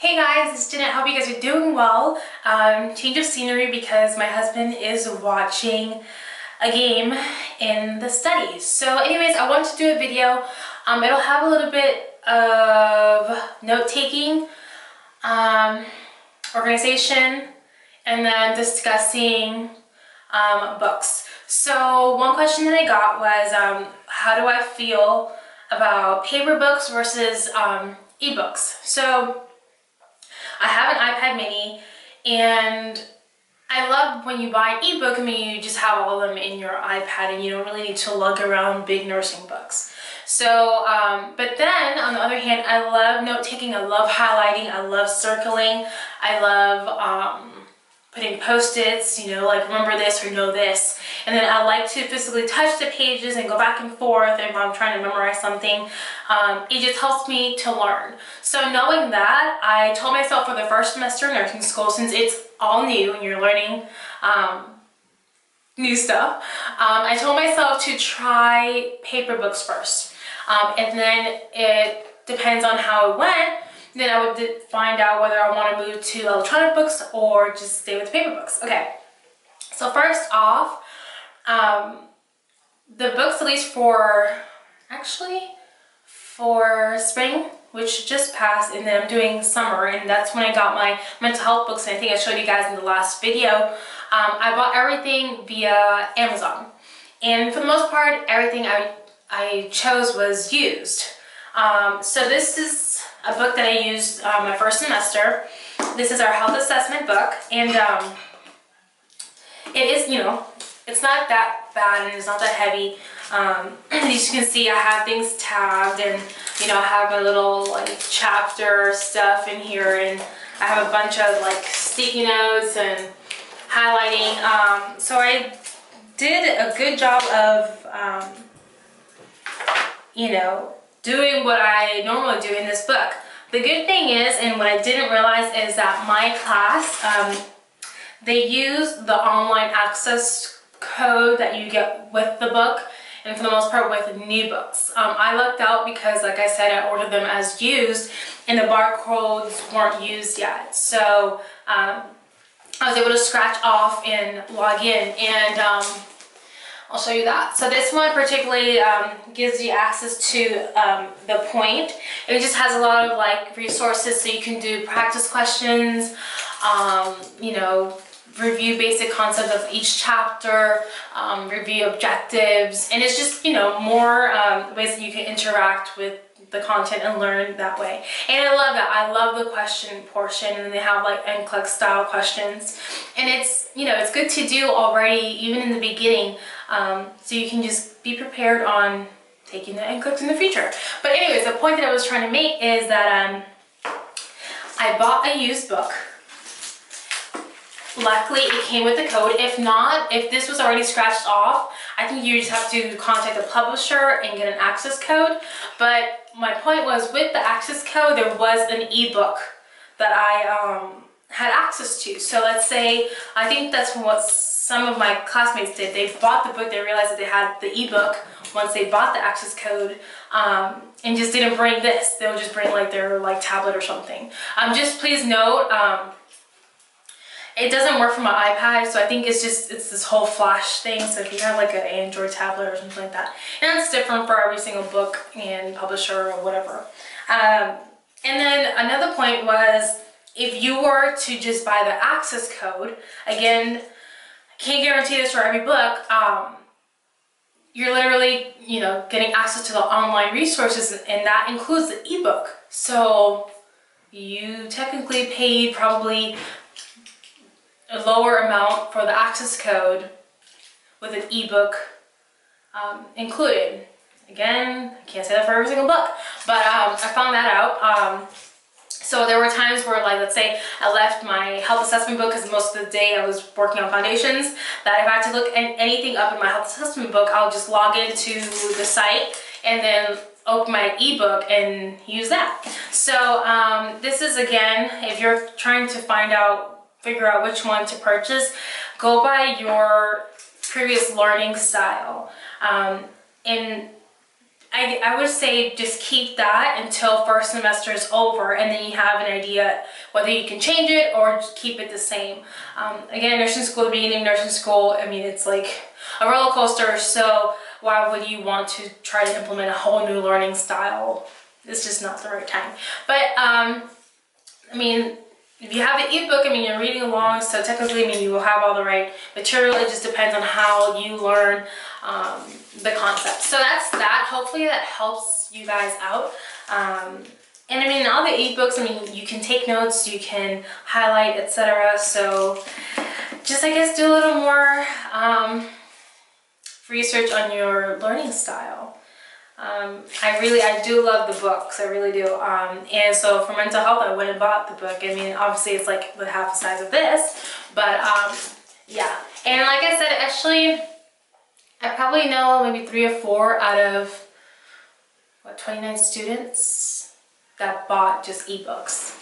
Hey guys, it's Jeanette. Hope you guys are doing well. Change of scenery because my husband is watching a game in the studies. So anyways, I want to do a video. It'll have a little bit of note-taking, organization, and then discussing books. So one question that I got was, how do I feel about paper books versus ebooks? So I have an iPad mini, and I love when you buy an ebook. I mean, you just have all of them in your iPad and you don't really need to lug around big nursing books. So, but then on the other hand, I love note-taking, I love highlighting, I love circling, I love putting post-its, you know, like remember this or know this. And then I like to physically touch the pages and go back and forth if I'm trying to memorize something. It just helps me to learn. So knowing that, I told myself for the first semester of nursing school, since it's all new and you're learning new stuff, I told myself to try paper books first. And then it depends on how it went. Then I would find out whether I want to move to electronic books or just stay with paper books. Okay, so first off, the books, at least for spring, which just passed, and then I'm doing summer, and that's when I got my mental health books, and I think I showed you guys in the last video. I bought everything via Amazon, and for the most part, everything I chose was used. So this is a book that I used my first semester. This is our health assessment book, and it is, you know, it's not that bad and it's not that heavy. As you can see, I have things tagged, and you know, I have my little like chapter stuff in here, and I have a bunch of like sticky notes and highlighting. So I did a good job of you know, doing what I normally do in this book. The good thing is, and what I didn't realize, is that my class, they use the online access code that you get with the book, and for the most part with new books. I lucked out because, like I said, I ordered them as used and the barcodes weren't used yet. So I was able to scratch off and log in, and I'll show you that. So this one particularly gives you access to the point. It just has a lot of like resources, so you can do practice questions, you know, review basic concepts of each chapter, review objectives, and it's just, you know, more ways that you can interact with the content and learn that way. And I love that. I love the question portion, and they have like NCLEX style questions, and it's, you know, it's good to do already even in the beginning, so you can just be prepared on taking the NCLEX in the future. But anyways, the point that I was trying to make is that I bought a used book. Luckily, it came with the code. If not, if this was already scratched off, I think you just have to contact the publisher and get an access code. But my point was, with the access code, there was an ebook that I had access to. So let's say, I think that's what some of my classmates did. They bought the book, they realized that they had the ebook once they bought the access code, and just didn't bring this. They'll just bring like their like tablet or something. Just please note, it doesn't work for my iPad, so I think it's this whole flash thing. So if you have like an Android tablet or something like that, and it's different for every single book and publisher or whatever. And then another point was, if you were to just buy the access code, again, I can't guarantee this for every book, you're literally, you know, getting access to the online resources, and that includes the ebook. So you technically paid probably a lower amount for the access code with an ebook included. Again, I can't say that for every single book, but I found that out. So there were times where, like, let's say I left my health assessment book, because most of the day I was working on foundations, that if I had to look at anything up in my health assessment book, I'll just log into the site and then open my ebook and use that. So this is, again, if you're trying to figure out which one to purchase, go by your previous learning style. And I would say just keep that until first semester is over, and then you have an idea whether you can change it or just keep it the same. Again, nursing school, the beginning of nursing school, I mean, it's like a roller coaster, so why would you want to try to implement a whole new learning style? It's just not the right time. But, I mean, if you have an ebook, I mean, you're reading along, so technically, I mean, you will have all the right material. It just depends on how you learn the concept. So that's that. Hopefully that helps you guys out. And I mean, all the ebooks, I mean, you can take notes, you can highlight, etc. So just, I guess, do a little more research on your learning style. I do love the books, I really do. And so for mental health, I went and bought the book. I mean, obviously it's like the half the size of this, but yeah. And like I said, actually, I probably know maybe 3 or 4 out of, what, 29 students that bought just ebooks.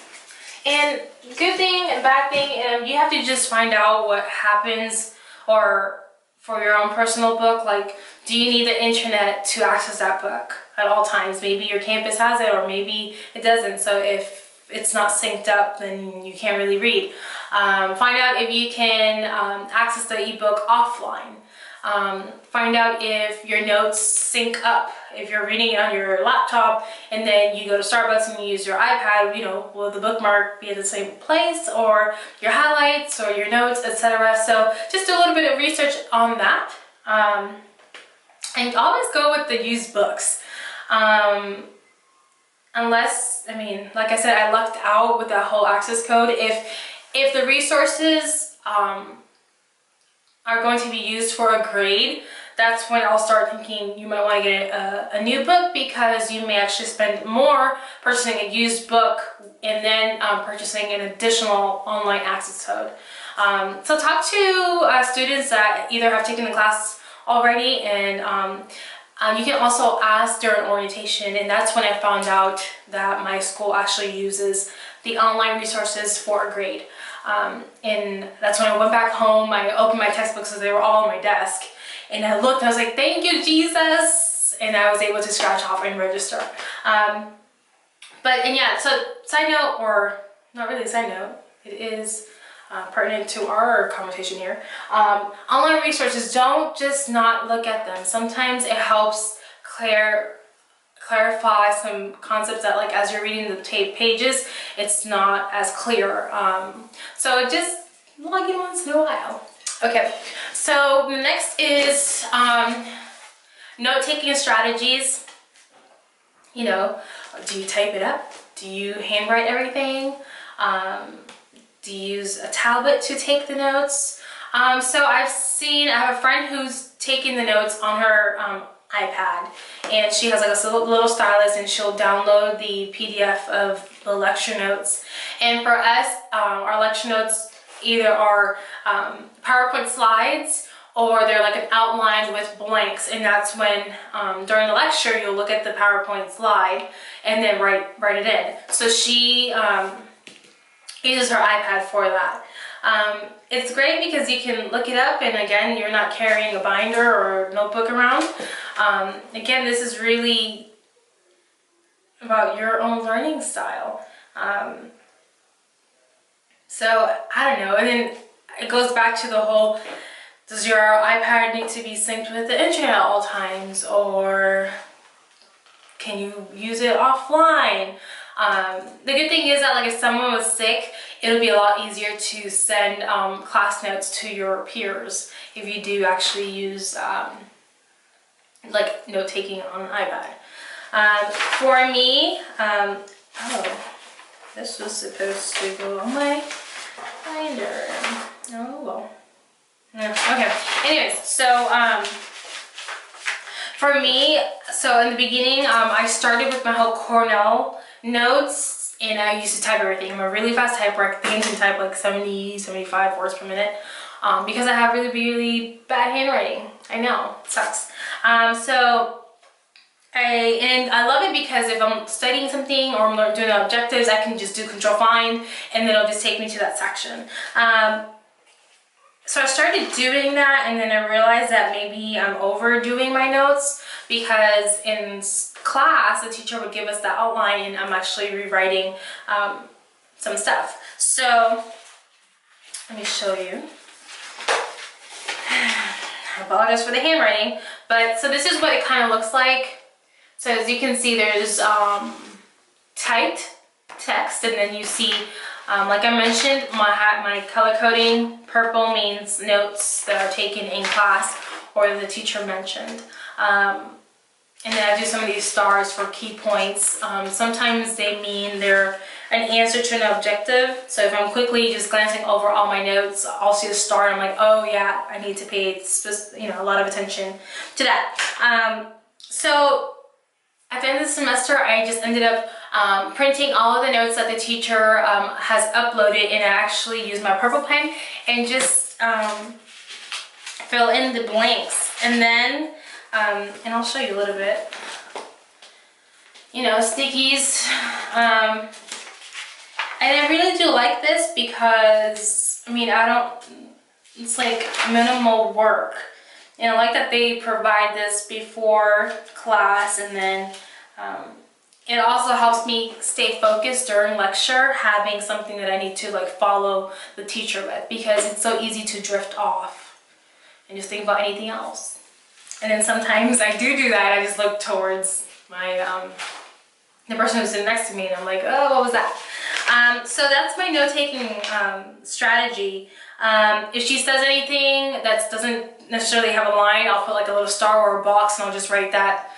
And good thing and bad thing, you have to just find out what happens, or for your own personal book, like, do you need the internet to access that book at all times? Maybe your campus has it, or maybe it doesn't. So if it's not synced up, then you can't really read. Find out if you can access the ebook offline. Find out if your notes sync up. If you're reading it on your laptop and then you go to Starbucks and you use your iPad, you know, will the bookmark be at the same place, or your highlights or your notes, etc. So just do a little bit of research on that. And always go with the used books. Unless, I mean, like I said, I lucked out with that whole access code. If the resources are going to be used for a grade, that's when I'll start thinking you might want to get a new book, because you may actually spend more purchasing a used book and then purchasing an additional online access code. So talk to students that either have taken the class already, and you can also ask during orientation, and that's when I found out that my school actually uses the online resources for a grade. And that's when I went back home, I opened my textbooks, so they were all on my desk, and I looked and I was like, thank you, Jesus, and I was able to scratch off and register. And yeah, so side note, or not really a side note, it is pertinent to our conversation here. Online resources, don't just not look at them. Sometimes it helps clarify some concepts that, like, as you're reading the pages, it's not as clear. So just log in once in a while. Okay, so the next is note-taking strategies. You know, do you type it up? Do you handwrite everything? Do you use a tablet to take the notes? So I have a friend who's taking the notes on her iPad, and she has like a little stylus, and she'll download the PDF of the lecture notes. And for us, our lecture notes either are PowerPoint slides, or they're like an outline with blanks, and that's when during the lecture you'll look at the PowerPoint slide and then write it in. So she uses her iPad for that. It's great because you can look it up, and again, you're not carrying a binder or notebook around. Again, this is really about your own learning style. So I don't know, and then it goes back to the whole, does your iPad need to be synced with the internet at all times, or can you use it offline? The good thing is that, like, if someone was sick, it'll be a lot easier to send class notes to your peers if you do actually use like note-taking on an iPad. For me, oh, this was supposed to go on my binder. Oh well. No, okay. Anyways, so for me, so in the beginning, I started with my whole Cornell Notes, and I used to type everything. I'm a really fast typer. I think I can type like 70, 75 words per minute because I have really, really bad handwriting. I know, it sucks. So I love it because if I'm studying something or I'm doing objectives, I can just do Control-Find, and then it'll just take me to that section. So I started doing that, and then I realized that maybe I'm overdoing my notes. because in class the teacher would give us the outline and I'm actually rewriting some stuff. So let me show you. I apologize for the handwriting, but so this is what it kind of looks like. So as you can see, there's typed text, and then you see, like I mentioned, my color coding. Purple means notes that are taken in class or the teacher mentioned. And then I do some of these stars for key points. Sometimes they mean they're an answer to an objective. So if I'm quickly just glancing over all my notes, I'll see a star and I'm like, oh yeah, I need to pay a lot of attention to that. So at the end of the semester, I just ended up printing all of the notes that the teacher has uploaded, and I actually used my purple pen and just fill in the blanks. And then, and I'll show you a little bit, stickies. And I really do like this because, it's like minimal work. And I like that they provide this before class, and then it also helps me stay focused during lecture, having something that I need to follow the teacher with, because it's so easy to drift off and just think about anything else. And then sometimes I do that. I just look towards my the person who's sitting next to me, and I'm like, oh, what was that? So that's my note-taking strategy. If she says anything that doesn't necessarily have a line, I'll put a little star or a box, and I'll just write that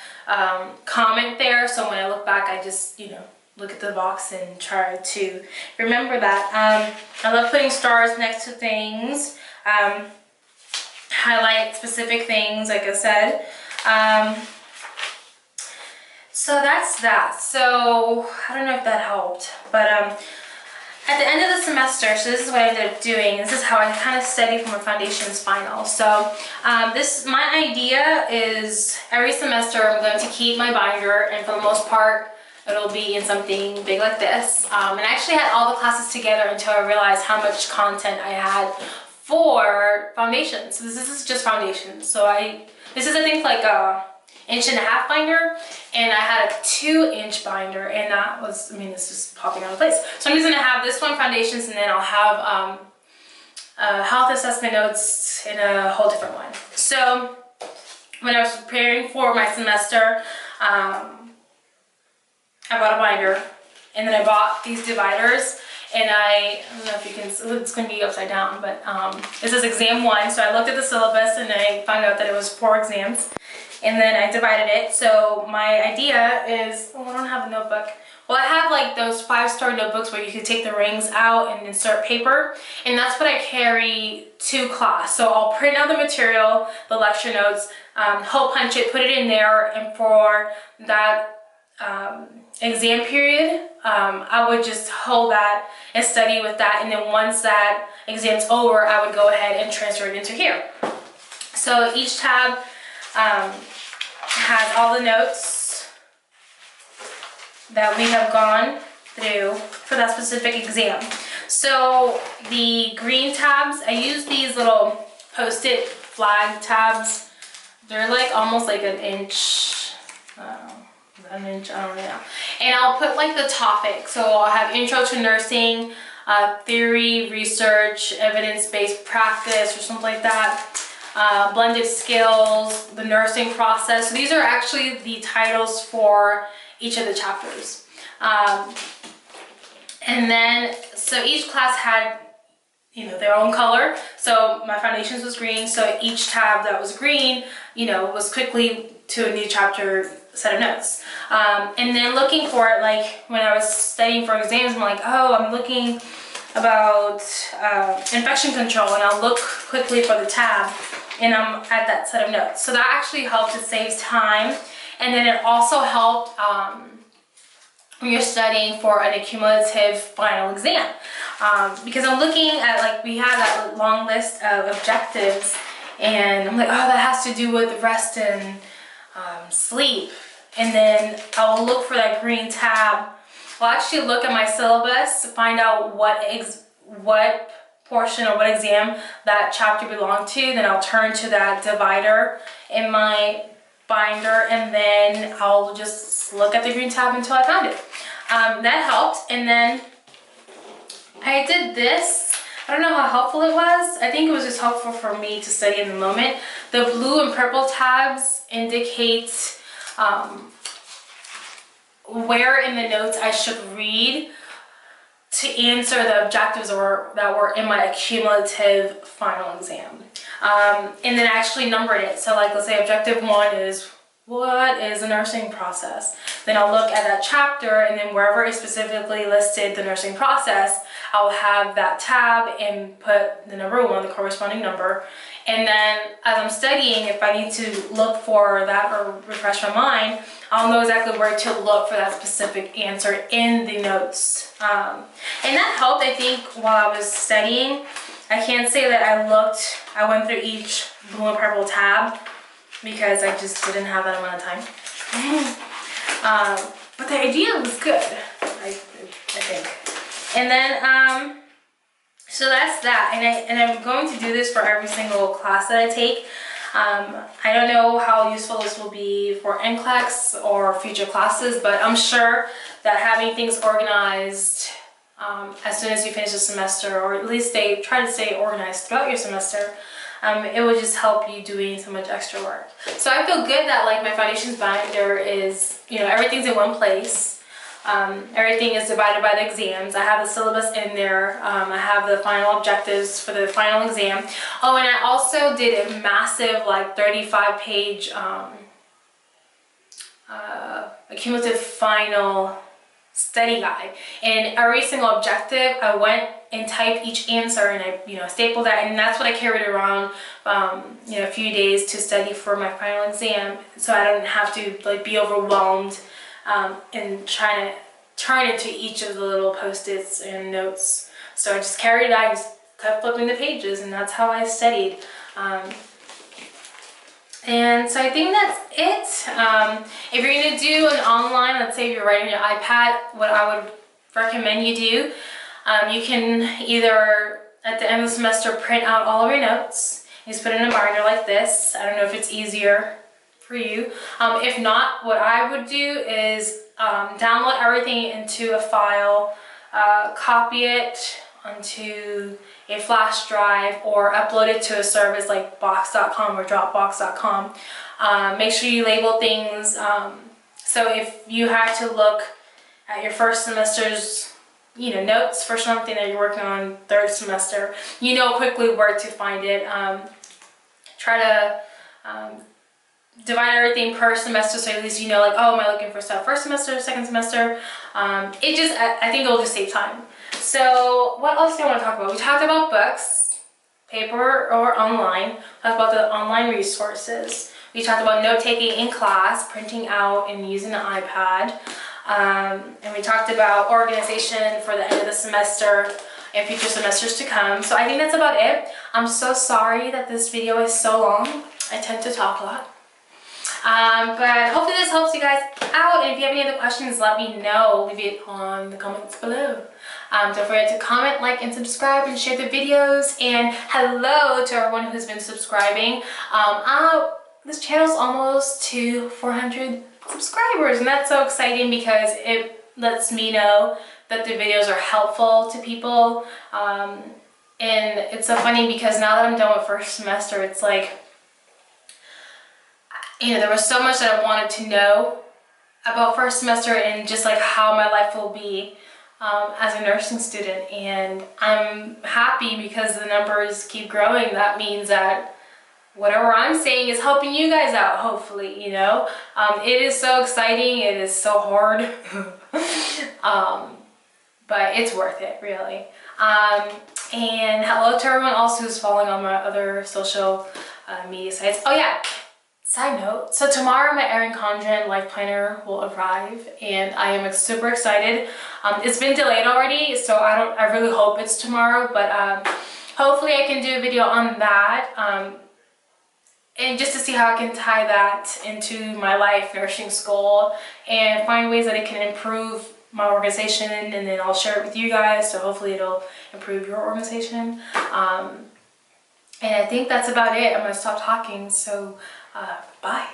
comment there. So when I look back, I just, look at the box and try to remember that. I love putting stars next to things, highlight specific things, like I said. So that's that. So I don't know if that helped, but at the end of the semester, so this is what I ended up doing. This is how I kind of study for my foundations final. So my idea is every semester I'm going to keep my binder, and for the most part it'll be in something big like this. And I actually had all the classes together until I realized how much content I had for foundations. So this is just foundations. So this is I think like a 1.5 inch binder, and I had a 2-inch binder, and that was, this is popping out of place. So I'm just gonna have this one foundations, and then I'll have health assessment notes in a whole different one. So when I was preparing for my semester, I bought a binder, and then I bought these dividers, and I don't know if you can, it's going to be upside down, but this is exam 1. So I looked at the syllabus and I found out that it was 4 exams, and then I divided it. So my idea is, I don't have a notebook. Well, I have like those 5-star notebooks where you can take the rings out and insert paper, and that's what I carry to class. So I'll print out the material, the lecture notes, hole punch it, put it in there, and for that exam period, I would just hold that and study with that, and then once that exam's over, I would go ahead and transfer it into here. So each tab has all the notes that we have gone through for that specific exam. So the green tabs, I use these little post-it flag tabs. They're like almost like an inch, I don't know. And I'll put like the topic. So I'll have intro to nursing, theory, research, evidence-based practice, or something like that. Blended skills, the nursing process. So these are actually the titles for each of the chapters. And then, so each class had, their own color. So my foundations was green. So each tab that was green, was quickly to a new chapter set of notes. And then looking for it, like when I was studying for exams, I'm like, oh, I'm looking about infection control, and I'll look quickly for the tab, and I'm at that set of notes. So that actually helped. It saves time. And then it also helped when you're studying for an accumulative final exam. Because I'm looking at, like, we have that long list of objectives, and I'm like, oh, that has to do with rest and sleep. And then I'll look for that green tab. I'll actually look at my syllabus to find out what portion or what exam that chapter belonged to. Then I'll turn to that divider in my binder, and then I'll just look at the green tab until I found it. That helped. And then I did this. I don't know how helpful it was. I think it was just helpful for me to study in the moment. The blue and purple tabs indicate where in the notes I should read to answer the objectives that were in my cumulative final exam. And then I actually numbered it. So like, let's say objective 1 is, what is the nursing process? Then I'll look at that chapter, and then wherever it specifically listed the nursing process, I'll have that tab and put the number 1, the corresponding number. And then as I'm studying, if I need to look for that or refresh my mind, I'll know exactly where to look for that specific answer in the notes. And that helped, I think, while I was studying. I can't say that I went through each blue and purple tab because I just didn't have that amount of time. But the idea was good, I think. And then, so that's that. And I'm going to do this for every single class that I take. I don't know how useful this will be for NCLEX or future classes, but I'm sure that having things organized as soon as you finish the semester, or at least try to stay organized throughout your semester, it will just help you doing so much extra work. So I feel good that like my foundations binder is, everything's in one place. Everything is divided by the exams. I have the syllabus in there. I have the final objectives for the final exam. Oh, and I also did a massive like 35-page cumulative final study guide. And every single objective, I went and typed each answer, and I stapled that, and that's what I carried around a few days to study for my final exam, so I don't have to like be overwhelmed and trying to turn into each of the little post-its and notes. So I just carried that and just kept flipping the pages, and that's how I studied. And so I think that's it. If you're going to do an online, let's say if you're writing on your iPad, what I would recommend you do, you can either at the end of the semester print out all of your notes. You just put it in a binder like this. I don't know if it's easier for you. If not, what I would do is download everything into a file, copy it onto a flash drive, or upload it to a service like box.com or dropbox.com. Make sure you label things. So if you had to look at your first semester's notes for something that you're working on third semester, quickly where to find it. Try to divide everything per semester, so at least like, oh, am I looking for stuff first semester, second semester? I think it'll just save time. So what else do I want to talk about? We talked about books, paper or online. We talked about the online resources. We talked about note-taking in class, printing out and using the iPad. And we talked about organization for the end of the semester and future semesters to come. So I think that's about it. I'm so sorry that this video is so long. I tend to talk a lot. But hopefully this helps you guys out, and if you have any other questions, let me know. Leave it on the comments below. Don't forget to comment, like, and subscribe, and share the videos. And hello to everyone who's been subscribing. This channel's almost to 400 subscribers, and that's so exciting because it lets me know that the videos are helpful to people. And it's so funny because now that I'm done with first semester, it's like, there was so much that I wanted to know about first semester and just like how my life will be as a nursing student. And I'm happy because the numbers keep growing. That means that whatever I'm saying is helping you guys out, hopefully, It is so exciting. It is so hard. But it's worth it, really. And hello to everyone else who's following on my other social media sites. Oh yeah. Side note, so tomorrow my Erin Condren Life Planner will arrive, and I am super excited. It's been delayed already, so I really hope it's tomorrow, but hopefully I can do a video on that, and just to see how I can tie that into my life, nursing school, and find ways that it can improve my organization, and then I'll share it with you guys, so hopefully it'll improve your organization. And I think that's about it. I'm gonna stop talking, so bye.